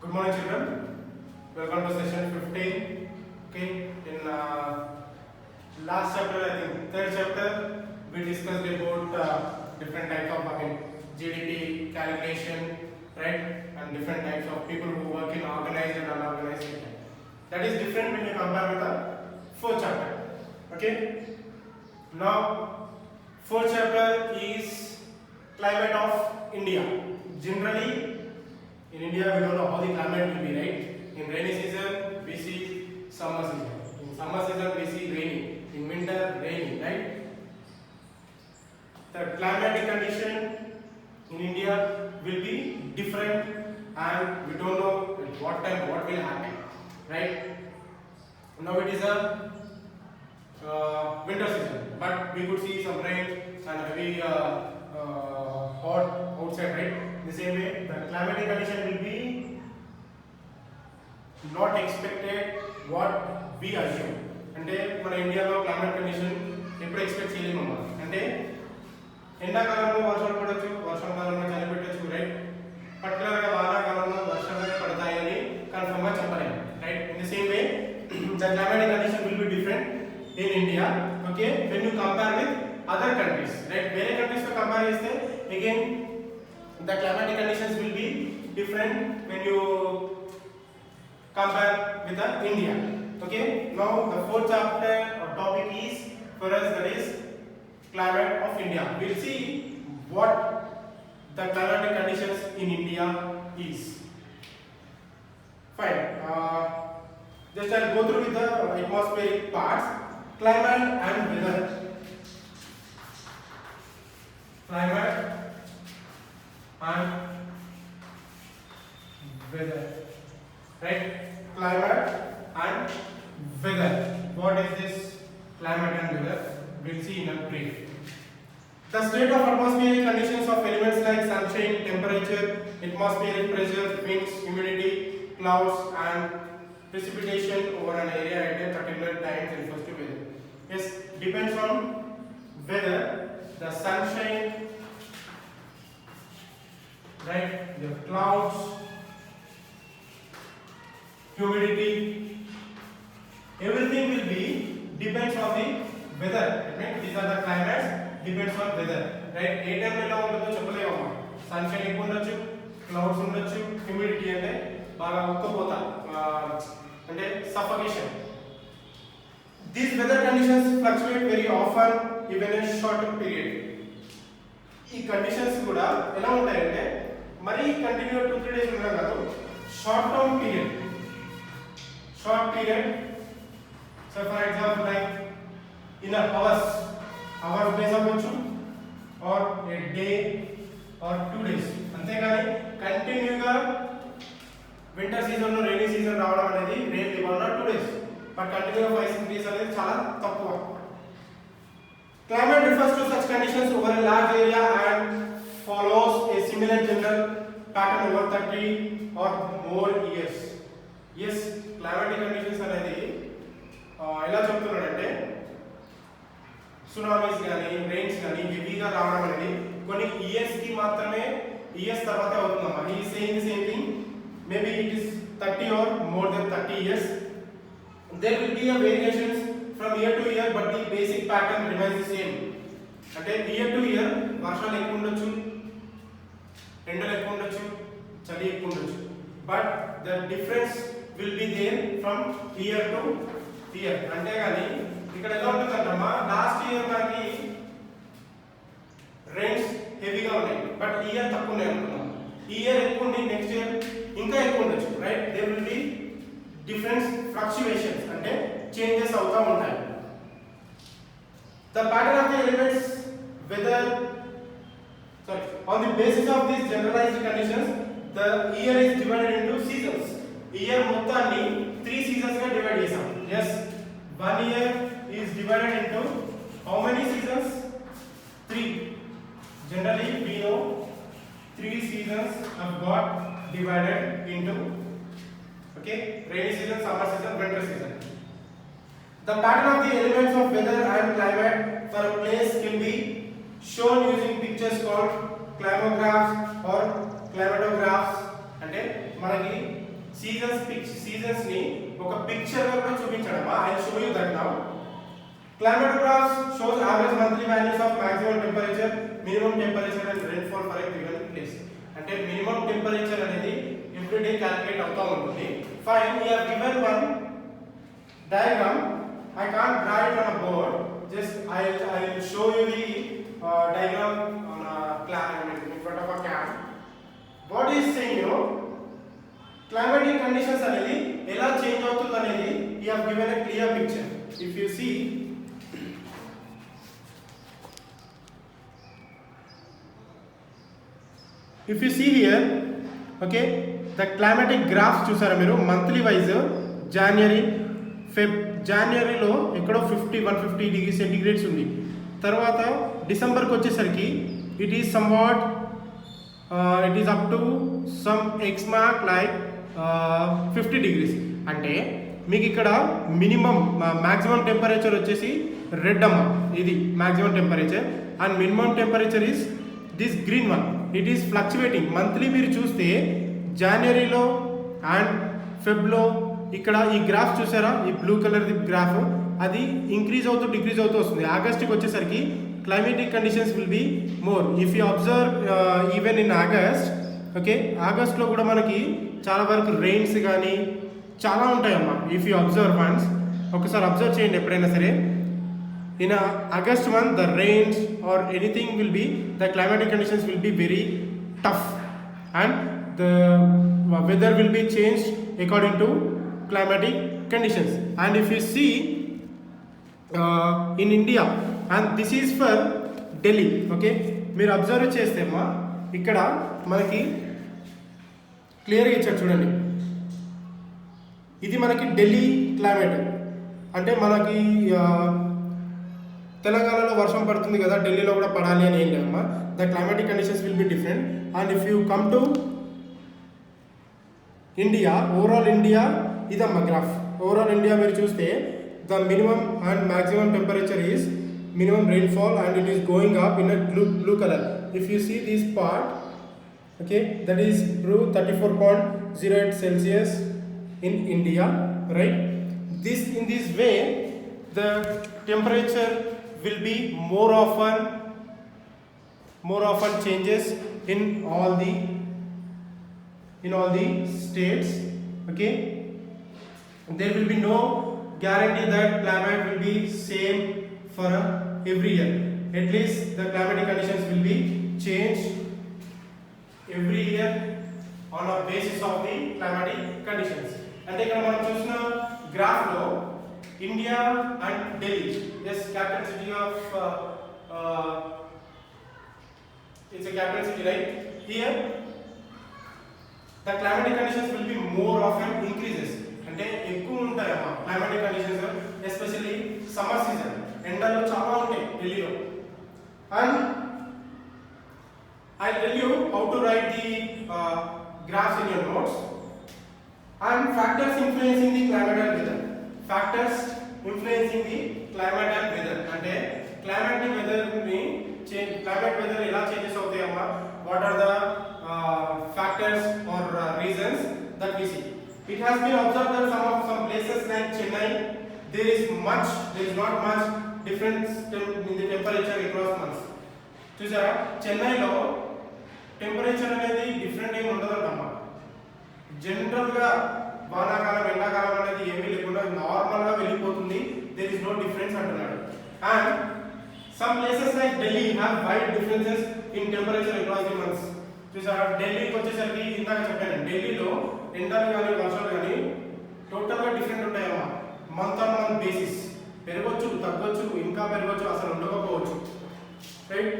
Good morning, children. Welcome to session 15. Okay, in last chapter, I think third chapter, we discussed about different types of GDP calculation, right, and different types of people who work in organized and unorganized sector. That is different when you compare with the fourth chapter. Okay. Now, fourth chapter is climate of India. Generally, in India, we don't know how the climate will be, right? In rainy season, we see summer season. In summer season, we see rainy. In winter, rainy, right? The climatic condition in India will be different, and we don't know at what time what will happen, right? Now it is a winter season, but we could see some rain and heavy hot outside, right? The same way, the climatic condition will be not expected what we assume. అంటే మన ఇండియాలో climate condition ఎప్పుడు expect చేయలేమమ్మా. అంటే ఎండాకాలంలో వర్షాలు పడవచ్చు, వర్షాకాలంలో చలి పెట్టచ్చు, రైట్? పర్టికులర్గా వానాకాలంలో వర్షాలు పడతాయని కన్ఫర్మ్గా చెప్పలేము, right? In the same way the climatic condition will be different in India, okay, when you compare with other countries, right? Where countries to compare is there, again the climatic conditions will be different when you compare with the India. Okay, now the fourth chapter or topic is for us, that is climate of India. We'll see what the climatic conditions in India is. Fine. Just I'll go through with the atmospheric parts. Climate and weather. Climate and weather. Right? Climate and weather. What is this climate and weather? We'll see in a brief. The state of atmospheric conditions of elements like sunshine, temperature, atmospheric pressure, winds, humidity, clouds, and precipitation over an area at a particular time refers to weather. Yes, depends on weather, the sunshine, right, the clouds, humidity, everything will be depends on the weather. I mean, these are the climates, depends on weather, right? A time ఎలా ఉంటుందో చెప్పలేమమ్మా. Sunshine ఎక్కువ ఉండొచ్చు, clouds ఉండొచ్చు, humidity అంటే బాగా ఉక్కపోత అంటే suffocation. These weather conditions fluctuate very often even in short period. ఈ conditions కూడా ఎలా ఉంటాయంటే మరి కంటిన్యూ 2-3 డేస్ ఉండడం కాదు, short term period. Short period, so for example like in hours base అవ్వచ్చు or a day or 2 days. అంతేగాని కంటిన్యూగా వింటర్ సీజన్ లో రైనీ సీజన్ రావడం అనేది రేట్ 1 or 2 days, బట్ కంటిన్యూగా 5-6 days అనేది చాలా తక్కువ. Climate refers to such conditions over a large area and follows a similar general pattern over 30 or more years. Yes, climatic conditions అనేది ఎలా చెప్తున్నాడంటే సునామీస్ కానీ రెయిన్స్ కానీ హెవీగా రావడం అనేది కొన్ని ఇయర్స్ కి మాత్రమే, ఇయర్స్ తర్వాతే అవుతుందమ్మా. ఈ same thing, maybe it is 30 or more than 30 years. There will be a variations from year to year, but the basic pattern remains the same. అంటే year to year వర్షాలు ఎక్కువ ఉండొచ్చు, ఎండలు ఎక్కువ ఉండొచ్చు, చలి ఎక్కువ ఉండొచ్చు, but the difference will be there from year to year. అంటే కానీ ఇక్కడ ఎలా ఉంటుందంటమ్మా, లాస్ట్ ఇయర్ మనకి రెయిన్స్ హెవీగా ఉన్నాయి, బట్ ఇయర్ తక్కువ ఉన్నాయి అనుకున్నాం. ఈ ఇయర్ ఎక్కువ ఉంది, నెక్స్ట్ ఇయర్ ఇంకా ఎక్కువ ఉండొచ్చు, right? There will be difference fluctuations, అంటే చేంజెస్ అవుతా ఉంటాయి. The pattern of the elements weather on the basis of these generalized conditions, the year is divided into seasons. Year మొత్తాన్ని 3 seasons గా డివైడ్ చేసాం. yes, 1 year is divided into how many seasons? 3. Generally we know 3 seasons have got divided into, okay, rainy season, summer season, winter season. The pattern of the elements of weather and climate for a place can be shown using pictures called climographs or climatographs. అంటే మనకి seasons ని ఒక picture గా కూడా చూపించడం. I will show you that now. Climatograph shows average monthly values of maximum temperature, minimum temperature and rainfall for a given place. అంటే minimum temperature అనేది every day calculate అవుతా ఉంటుంది. Fine, we have given one diagram. I can't draw it on a board. Just I will show you the diagram on in front of a cam. What is saying, you know, climatic conditions అనేది ఎలా change అవుతుంది అనేది we have given a clear picture. If you see here, okay, the climatic graphs చూసారా మీరు monthly wise జనవరిలో ఎక్కడో 150 degree centigrades ఉంది. తర్వాత డిసెంబర్కి వచ్చేసరికి it is somewhat it is up to some X mark like 50 degrees. అంటే మీకు ఇక్కడ మినిమం మ్యాక్సిమం టెంపరేచర్ వచ్చేసి రెడ్ అమ్మ, ఇది maximum temperature. And minimum temperature is this green one. It is fluctuating. Monthly మీరు చూస్తే జనవరిలో అండ్ ఫెబ్లో ఇక్కడ ఈ గ్రాఫ్ చూసారా, ఈ బ్లూ కలర్ ది గ్రాఫ్, అది ఇంక్రీజ్ అవుతూ డిక్రీజ్ అవుతూ వస్తుంది. ఆగస్ట్కి వచ్చేసరికి climatic conditions will be more. If you observe even in August, okay, ఆగస్ట్లో కూడా మనకి చాలా వరకు రెయిన్స్ కానీ చాలా ఉంటాయమ్మా. ఇఫ్ యూ అబ్జర్వ్ వన్స్, ఒకసారి అబ్జర్వ్ చేయండి ఎప్పుడైనా సరే. In August month, the rains or anything will be, the climatic conditions will be very tough and the weather will be changed according to climatic conditions. And if you see in India, and this is for Delhi, okay, మీరు observe చేస్తేమా ఇక్కడ మనకి క్లియర్గా ఇచ్చారు చూడండి. ఇది మనకి Delhi climate. అంటే మనకి తెలంగాణలో వర్షం పడుతుంది కదా, ఢిల్లీలో కూడా పడాలి అని ఏం లేదమ్మా. The climatic conditions will be different. And if you come to India, overall India ఇదమ్మా గ్రాఫ్. ఓవరాల్ ఇండియా మీరు చూస్తే the minimum and maximum temperature is minimum rainfall and it is going up in a blue color. If you see this part, okay, that is blue 34.08 Celsius in India, right? In this way the temperature will be more often changes in all the states, okay. There will be no guarantee that climate will be same for every year. At least the climatic conditions will be changed every year on a basis of the climatic conditions. And ఇక్కడ మనం చూసిన graph లో India and Delhi, yes, capital city of it's a capital city, right? Here the climatic conditions will be more often increases. అంటే ఎక్కువ ఉంటాయమ్మా climatic conditions, especially summer season. ఎండలు చాలా ఉంటాయి ఢిల్లీలో. And I tell you how to write the graphs in your notes. And factors influencing the climate and weather. Factors influencing the climate and weather అంటే climate weather ఎలా changes అవుతాయమ్మా. What are the factors or reasons that we see. It has been observed that some places like Chennai, there is not much difference in the temperature across months. చూసారా, చెన్నైలో temperature అనేది different ఏమి ఉండదన్నమాట. జనరల్గా వానాకాలం ఎండాకాలం అనేది ఏమీ లేకుండా నార్మల్గా వెళ్ళిపోతుంది. there is no difference అంటున్నాడు. And some places like Delhi have wide differences in temperature across the months. చూసారా, ఢిల్లీకి వచ్చేసరికి ఇందాక చెప్పాను, ఢిల్లీలో ఎండలు కానీ వర్షాలు కానీ టోటల్గా డిఫరెంట్ ఉంటాయమ్మా. మంత్ ఆన్ మంత్ బేసిస్ పెరగవచ్చు, తగ్గొచ్చు, ఇంకా పెరగవచ్చు, అసలు ఉండకపోవచ్చు, right?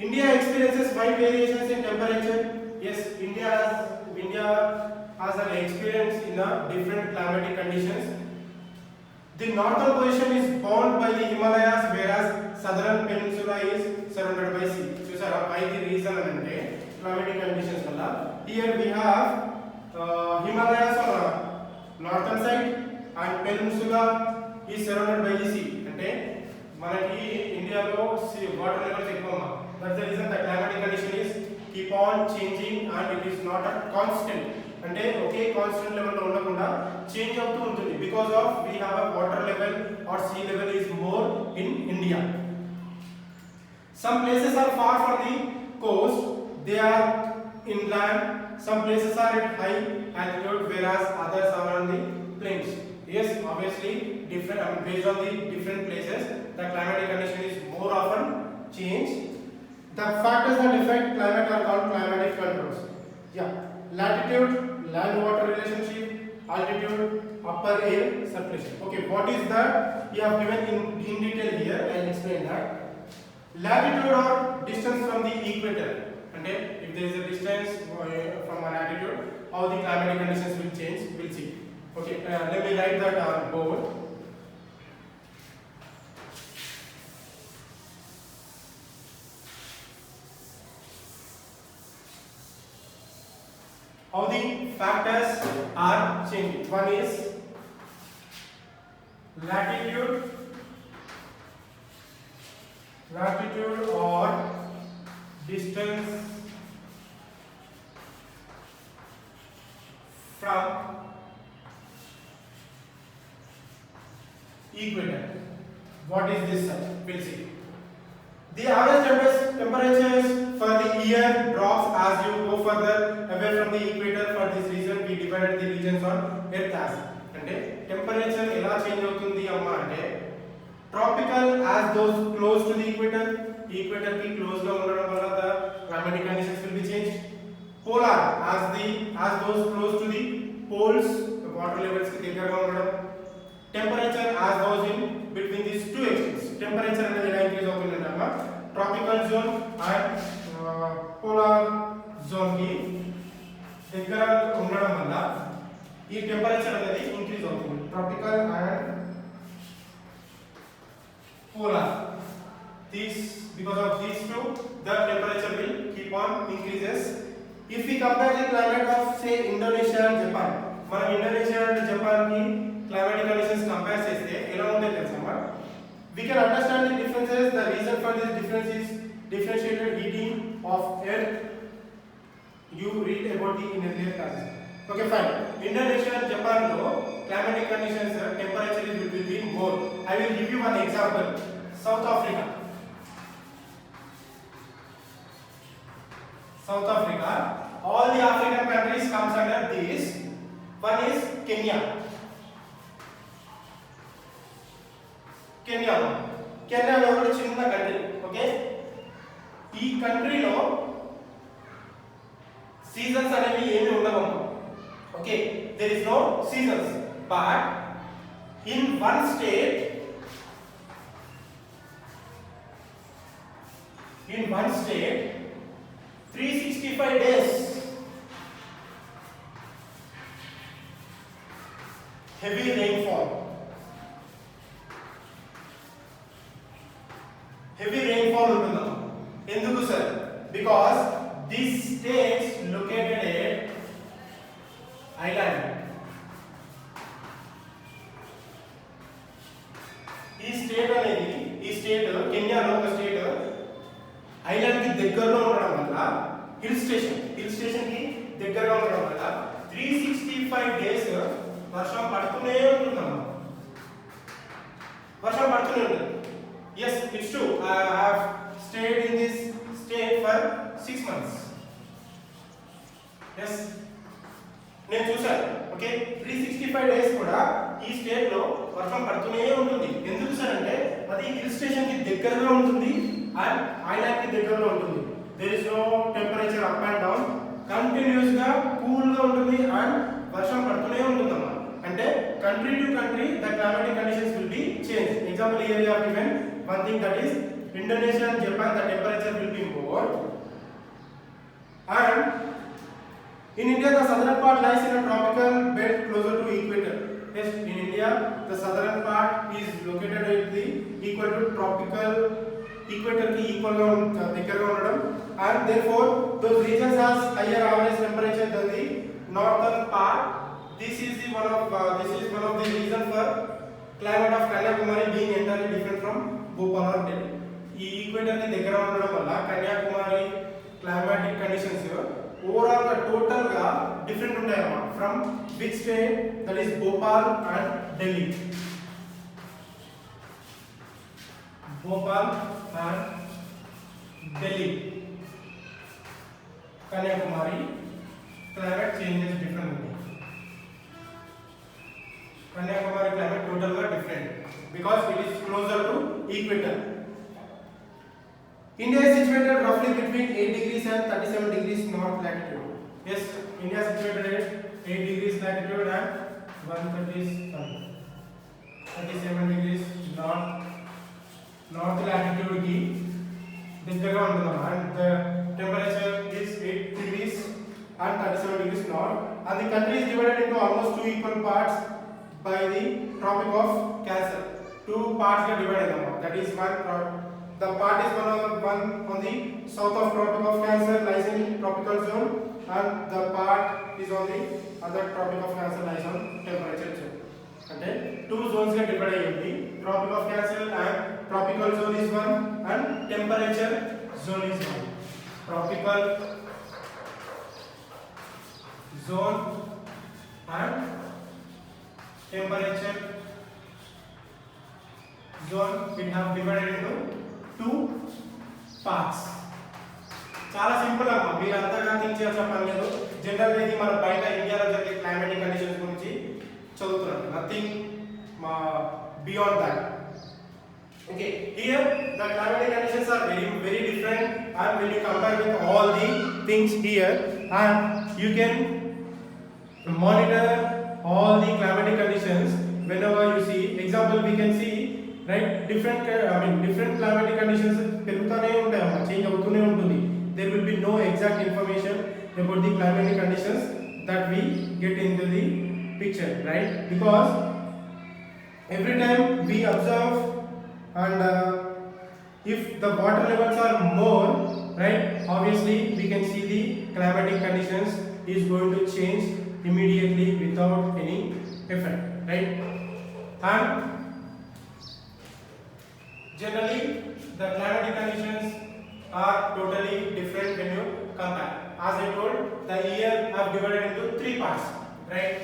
India experiences wide variations in temperature. Yes, India has an experience in the different climatic conditions. The northern position is bound by the Himalayas, whereas southern peninsula is surrounded by sea. చూసారా, by the reason అంటే climatic conditions వల్ల. Here we have Himalayas on the northern side and peninsula is surrounded by the sea. అంటే మనకి ఇండియాలో water levels ఎక్కువ. That's the reason the climatic condition is keep on changing and it is not a constant. అంటే ఒకే constant level లో ఉండకుండా change అవుతూ ఉంటుంది because of we have a water level or sea level is more in India. Some places are far from the coast, they are inland. Some places are at high altitude, whereas others are on the plains. Yes, obviously, different. I mean, based on the different places, the climatic condition is more often changed. The factors that affect climate are called climatic controls. Yeah, latitude, land-water relationship, altitude, upper air circulation. Okay, what is that? You have given in detail here. I'll explain that. Latitude or distance from the equator, and if there is a distance from a latitude, how the climatic conditions will change, we'll see. Okay, let me write that on board. How the factors are changing. One is latitude or distance from equator. What is this, sir? We'll see. The average temperatures for the year drops as you go further away from the equator. For this reason, we divided the regions on Earth as. అంటే temperature ఎలా change అవుతుంది అమ్మా అంటే tropical as those close to the equator ki close ga undadam valla the climatic conditions will be changed. Polar as those close to the poles, the water levels ki దగ్గరగా ఉండడం. Temperature as those in between these two extremes. Temperature అనేది ఎలా increase అవుతుందంటే అమ్మా tropical zone and polar zone ki దగ్గర ఉండడం వల్ల ఈ టెంపరేచర్ అనేది ఇంక్రీజ్ అవుతుంది. Tropical and polar, these because of these two the temperature will keep on increases. If we compare the climate of say Indonesia and Japan, మనం Indonesia and Japan ki climatic conditions compare చేస్తే ఎలా ఉంటుందో తెలుసా? We can understand the differences. The reason for this difference is differentiated heating of earth. You read about the in earlier classes. Okay, fine. Indonesia and Japan lo climatic conditions temperature will be more. I will give you one example. South Africa, all the African countries comes under this. One is Kenya లో ఒక చిన్న country. Okay, ఈ కంట్రీలో seasons అనేవి ఏమీ ఉండవమ్మా. Okay, there is no seasons, but in one state 365 days heavy rainfall ఉంటుందా? ఎందుకు sir? Because this state located at island. ఈ స్టేట్ కెన్యాలో ఒక స్టేట్ ఐలాండ్ కి దగ్గరలో ఉండడం వల్ల హిల్ స్టేషన్ కి దగ్గరగా ఉండడం వల్ల 365 డేస్ వర్షం పడుతూనే ఉంటుందమ్మా. Yes, it's true. I have stayed in this state for 6 months. Yes, నేను చూసాను. ఓకే, 365 డేస్ కూడా ఈ స్టేట్ లో వర్షం పడుతూనే ఉంటుంది. ఎందుకు సార్ అంటే అది హిల్ స్టేషన్ కి దగ్గరగా ఉంటుంది అండ్ ఐలాండ్ కి దగ్గరలో ఉంటుంది. There is no temperature up and down, continuous గా కూల్ గా ఉంటుంది అండ్ వర్షం పడుతూనే ఉంటుందమ్మా. అంటే country to country the climatic conditions will be change. Example here you have given one thing, that is Indonesia and Japan the temperature will be more, and in India the southern part lies in a tropical belt closer to equator. Yes, in India the southern part is located at the equal to tropical equator ki equal ga దగ్గరగా ఉండడం, and therefore those regions has higher average temperature than the northern part. This is one of the reason for climate of Kanyakumari being entirely different from Bhopal or Delhi. ఈ equator కి దగ్గర ఉండడం వల్ల Kanyakumari climatic conditions overall గా total గా different ఉంటాయమ్మా from which state, that is Bhopal and Delhi. Bhopal and Delhi. Kanyakumari climate changes different. Kanyakumari climate totally different because it is closer to equator. India is situated roughly between 8 degrees and 37 degrees north latitude. Yes, India is situated at 8 degrees latitude and 37 degrees north latitude ki దగ్గరగా ఉంటుందన్నమాట. And the temperature is 8 degrees and 37 degrees north, and the country is divided into almost two equal parts by the Tropic of Cancer. Two parts are divided among. That is the part is one on the south of Tropic of Cancer lies in tropical zone, and the part is on the other Tropic of Cancer lies on temperature zone. Okay, two zones get divided into Tropic of Cancer and tropical zone is one and temperature zone is one. Tropical zone and temperature zone we have divided into two parts. చాలా simple అమ్మా, మీరు అంతగా think చేయాల్సిన పని లేదు. General గా ఇది మన బయట ఇండియాలో జరిగే క్లైమాటిక్ కండిషన్స్ గురించి చదువుతున్నాం, nothing beyond that. Okay, here the climatic conditions are very different, and when you compare with all the things here, and you can monitor all the climatic conditions whenever you see. Example, we can see, right, different climatic conditions పెరుగుతూనే ఉంటాయి అమ్మా, change అవుతూనే ఉంటుంది. There will be no exact information about the climatic conditions that we get into the picture, right? Because every time we observe, and if the water levels are more, right, obviously we can see the climatic conditions is going to change immediately without any effect, right? And generally the climatic conditions are totally different when you compare. As I told, the year are divided into three parts, right?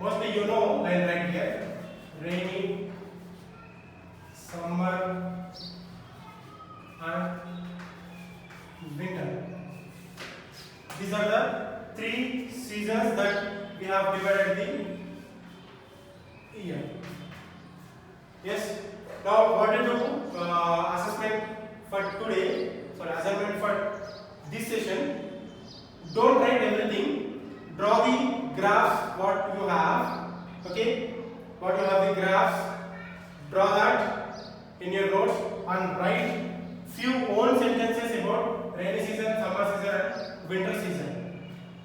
Mostly you know, I'll write here: rainy, summer and winter. These are the three seasons that we have divided the year. Yes. Now what to do? Assessment for today. Sorry, assignment for this session. Don't write everything. Draw the graphs what you have. Okay. What you have the graphs. Draw that in your notes and write few own sentences about rainy season, summer season and winter season.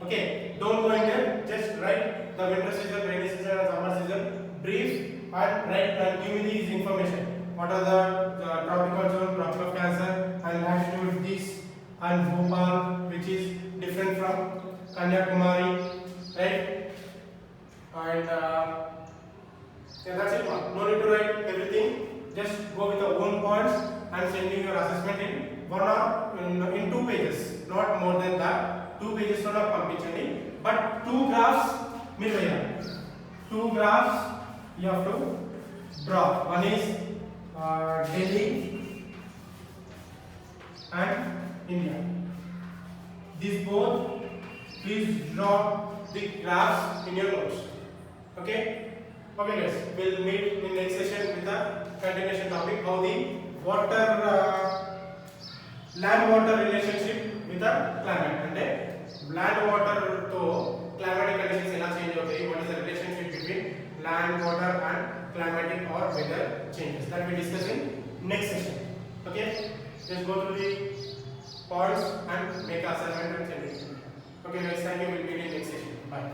Okay, don't go in there, just write the winter season, rainy season and summer season brief, and write and give me these information. What are the tropical zone, Tropic of Cancer and latitude this, and Bhopal, which is different from Kanyakumari, right? And yeah, that's it. No need to write everything. Just go with your own points and sending your assessment in one or in 2 pages, not more than that. 2 pages lo పంపించండి, but 2 graphs మీరు వేయాలి. 2 graphs you have to draw. One is Delhi and India. These both, please draw the graphs in your notes. Okay. Okay guys, we'll meet in next session with the continuation topic, how the water land water relationship with the climate. అంటే land water తో climatic conditions ఎలా change అవుతాయి, what is the relationship between land water and climatic or weather changes, that we discuss in next session. Okay, just go through the points and make assignment and send it. Okay guys, thank you. We'll meet in next session. Bye.